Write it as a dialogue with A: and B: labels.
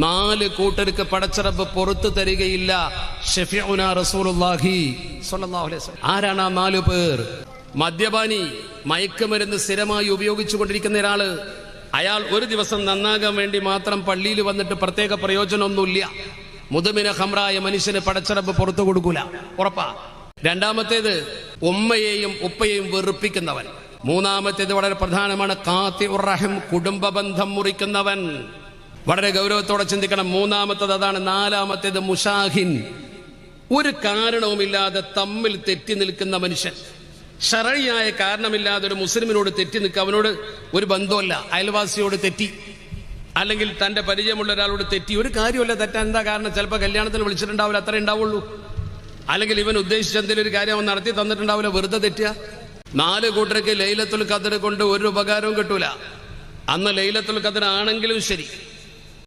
A: 4 കൂട്ടർക്ക് പടച്ചറബ് പുറത്തു തരികയില്ല. ഷഫീഉനാ റസൂലുള്ളാഹി സ്വല്ലല്ലാഹു അലൈഹി വസല്ലം. ആരാണ് ആ 4 പേർ? മദ്യപാനി, മയക്കുമരുന്ന് സ്ഥിരമായി ഉപയോഗിച്ചു കൊണ്ടിരിക്കുന്ന ഒരാള്. അയാൾ ഒരു ദിവസം നന്നാകാൻ വേണ്ടി മാത്രം പള്ളിയിൽ വന്നിട്ട് പ്രത്യേക പ്രയോജനമൊന്നുമില്ല. മുതുമിന ഖംറായ മനുഷ്യന് പടച്ചറബ് പുറത്തു കൊടുക്കൂല, ഉറപ്പാ. രണ്ടാമത്തേത് ഉമ്മയെയും ഉപ്പയെയും വെറുപ്പിക്കുന്നവൻ. മൂന്നാമത്തേത് വളരെ പ്രധാനമാണ്, ഖാതിഉർ റഹിം, കുടുംബ ബന്ധം മുറിക്കുന്നവൻ. വളരെ ഗൗരവത്തോടെ ചിന്തിക്കണം. മൂന്നാമത്തേത് അതാണ്. നാലാമത്തേത് മുഷാഹിൻ, ഒരു കാരണവുമില്ലാതെ തമ്മിൽ തെറ്റി നിൽക്കുന്ന മനുഷ്യൻ. ശറഈയായ കാരണമില്ലാതെ ഒരു മുസ്ലിമിനോട് തെറ്റി നിൽക്കുക, അവനോട് ഒരു ബന്ധമല്ല. അയൽവാസിയോട് തെറ്റി, അല്ലെങ്കിൽ തന്റെ പരിചയമുള്ള ഒരാളോട് തെറ്റി. ഒരു കാര്യമല്ല തെറ്റാൻ. എന്താ കാരണം? ചിലപ്പോൾ കല്യാണത്തിന് വിളിച്ചിട്ടുണ്ടാവില്ല, അത്രേ ഉണ്ടാവുള്ളൂ. അല്ലെങ്കിൽ ഇവൻ ഉദ്ദേശിച്ച എന്തെങ്കിലും ഒരു കാര്യം അവൻ നടത്തി തന്നിട്ടുണ്ടാവില്ല, വെറുതെ തെറ്റുക. 4 കൂട്ടർക്ക് ലൈലത്തുൽ ഖദ്ർ കൊണ്ട് ഒരു ഉപകാരവും കിട്ടൂല. അന്ന് ലൈലത്തുൽ ഖദ്ർ ആണെങ്കിലും ശരി,